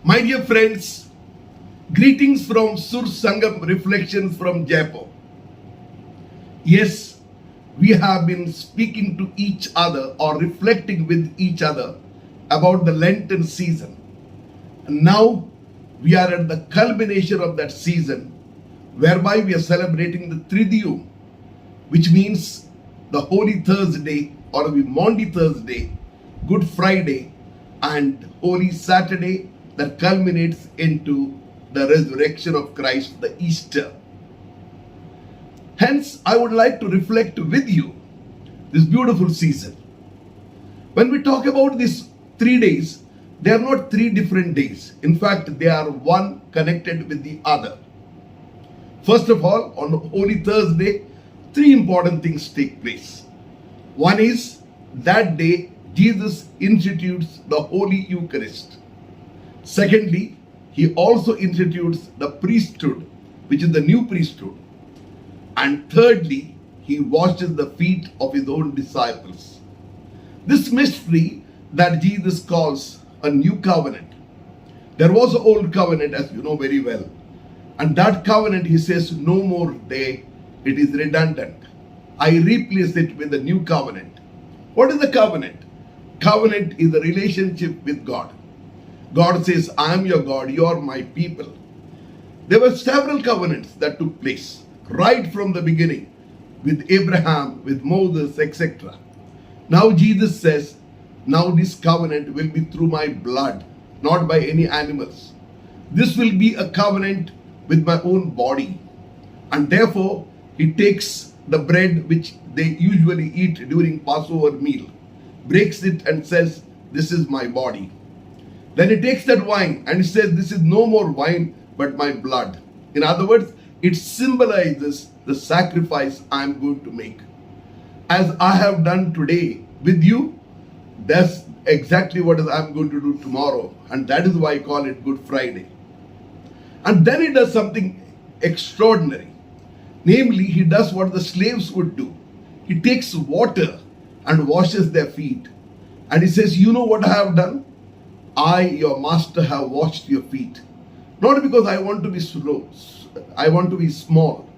My dear friends, greetings from Sur Sangam Reflections from Jaipur. Yes, we have been speaking to each other or reflecting with each other about the Lenten season. And now we are at the culmination of that season, whereby we are celebrating the Tridium, which means the Holy Thursday or the Maundy Thursday, Good Friday, and Holy Saturday that culminates into the resurrection of Christ, the Easter. Hence, I would like to reflect with you this beautiful season. When we talk about these 3 days, they are not 3 different days. In fact, they are one connected with the other. First of all, on Holy Thursday, 3 important things take place. One is that day Jesus institutes the Holy Eucharist. Secondly, he also institutes the priesthood, which is the new priesthood. And thirdly, he washes the feet of his own disciples. This mystery that Jesus calls a new covenant. There was an old covenant, as you know very well. And that covenant, he says, no more day. It is redundant. I replace it with a new covenant. What is the covenant? Covenant is a relationship with God. God says, I am your God, you are my people. There were several covenants that took place right from the beginning with Abraham, with Moses, etc. Now Jesus says, now this covenant will be through my blood, not by any animals. This will be a covenant with my own body. And therefore, he takes the bread which they usually eat during Passover meal, breaks it and says, this is my body. Then he takes that wine and he says, this is no more wine, but my blood. In other words, it symbolizes the sacrifice I am going to make. As I have done today with you, that's exactly what I'm going to do tomorrow. And that is why I call it Good Friday. And then he does something extraordinary. Namely, he does what the slaves would do. He takes water and washes their feet. And he says, you know what I have done? I, your master, have washed your feet. Not because I want to be slow, I want to be small,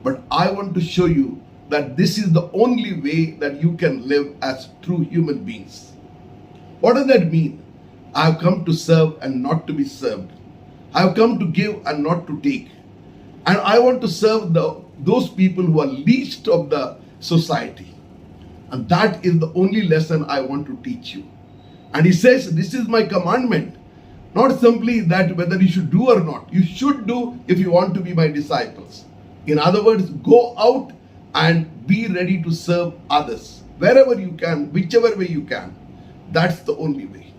but I want to show you that this is the only way that you can live as true human beings. What does that mean? I have come to serve and not to be served. I have come to give and not to take. And I want to serve those people who are least of the society. And that is the only lesson I want to teach you. And he says, this is my commandment. Not simply that whether you should do or not. You should do if you want to be my disciples. In other words, go out and be ready to serve others. Wherever you can, whichever way you can. That's the only way.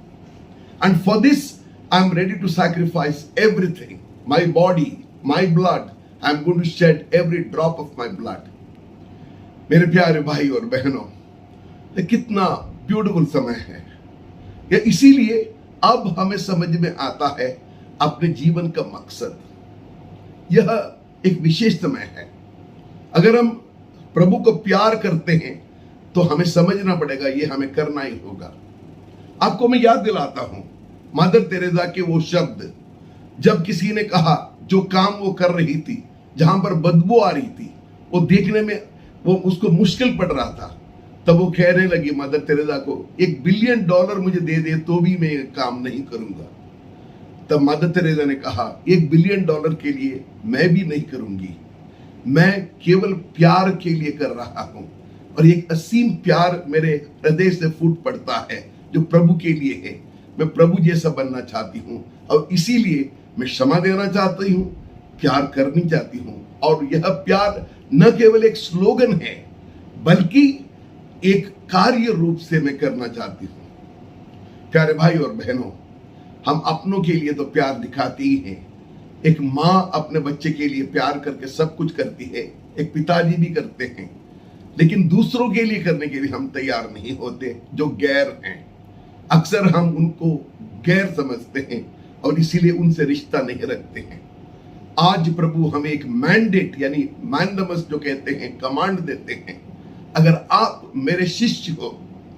And for this, I'm ready to sacrifice everything. My body, my blood. I'm going to shed every drop of my blood. मेरे प्यारे भाई और बहनों, ये कितना beautiful समय है। ये इसीलिए अब हमें समझ में आता है अपने जीवन का मकसद। यह एक विशेष समय है। अगर हम प्रभु को प्यार करते हैं तो हमें समझना पड़ेगा ये हमें करना ही होगा। आपको मैं याद दिलाता हूं मदर तेरेसा के वो शब्द, जब किसी ने कहा जो काम वो कर रही थी, जहां पर बदबू आ रही थी, वो देखने में वो उसको मुश्किल पड़ रहा था, तब वो कहने लगी मदर तेरेसा को, $1 बिलियन मुझे दे दे तो भी मैं काम नहीं करूंगा। तब मदर तेरेसा ने कहा, $1 बिलियन के लिए मैं भी नहीं करूंगी, मैं केवल प्यार के लिए कर रहा हूं। और एक असीम प्यार मेरे हृदय से फूट पड़ता है जो प्रभु के लिए है। मैं प्रभु जैसा बनना चाहती हूं और इसीलिए मैं क्षमा देना चाहती हूं, प्यार करनी चाहती हूं। और यह प्यार न केवल एक स्लोगन है, बल्कि एक कार्य रूप से मैं करना चाहती हूं। प्यारे भाई और बहनों, हम अपनों के लिए तो प्यार दिखाते ही हैं। एक माँ अपने बच्चे के लिए प्यार करके सब कुछ करती है, एक पिताजी भी करते हैं, लेकिन दूसरों के लिए करने के लिए हम तैयार नहीं होते, जो गैर हैं। अक्सर हम उनको गैर समझते हैं और इसीलिए उनसे रिश्ता नहीं रखते हैं। आज प्रभु हमें एक मैंडेट यानी मैंडमस जो कहते हैं, कमांड देते हैं, अगर आप मेरे शिष्य हो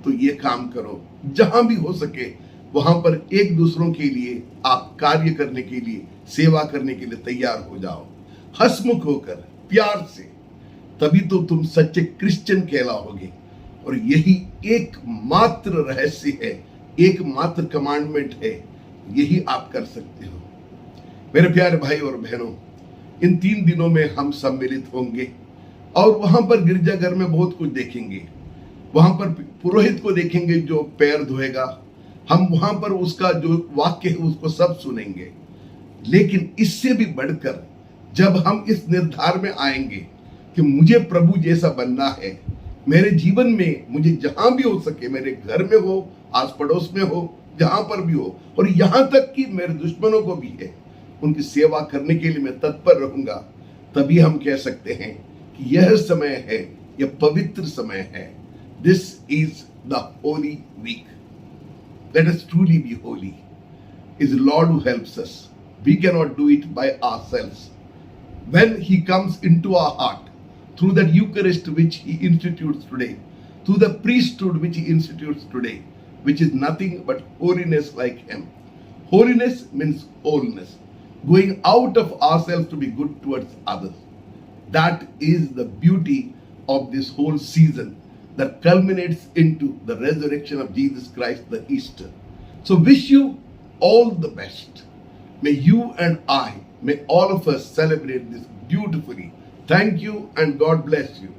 तो ये काम करो, जहां भी हो सके वहां पर एक दूसरों के लिए आप कार्य करने के लिए, सेवा करने के लिए तैयार हो जाओ, हंसमुख होकर, प्यार से। तभी तो तुम सच्चे क्रिश्चियन कहलाओगे। और यही एकमात्र रहस्य है, एकमात्र कमांडमेंट है, यही आप कर सकते हो। मेरे प्यारे भाई और बहनों, इन 3 दिनों में हम सम्मिलित होंगे और वहां पर गिरजाघर में बहुत कुछ देखेंगे। वहां पर पुरोहित को देखेंगे जो पैर धोएगा, हम वहां पर उसका जो वाक्य है उसको सब सुनेंगे। लेकिन इससे भी बढ़कर जब हम इस निर्धार में आएंगे कि मुझे प्रभु जैसा बनना है, मेरे जीवन में मुझे जहां भी हो सके, मेरे घर में हो, आस पड़ोस में हो, जहां पर भी हो, और यहां तक कि मेरे दुश्मनों को भी है, उनकी सेवा करने के लिए मैं तत्पर रहूंगा। तभी हम कह सकते हैं कि यह समय है, यह पवित्र समय है। This is the holy week. Let us truly be holy. Is the Lord who helps us. We cannot do it by ourselves. When He comes into our heart, through that Eucharist which He institutes today, through the priesthood which He institutes today, which is nothing but holiness like Him. Holiness means wholeness, going out of ourselves to be good towards others. That is the beauty of this whole season that culminates into the resurrection of Jesus Christ, the Easter. So wish you all the best. May you and I, may all of us celebrate this beautifully. Thank you and God bless you.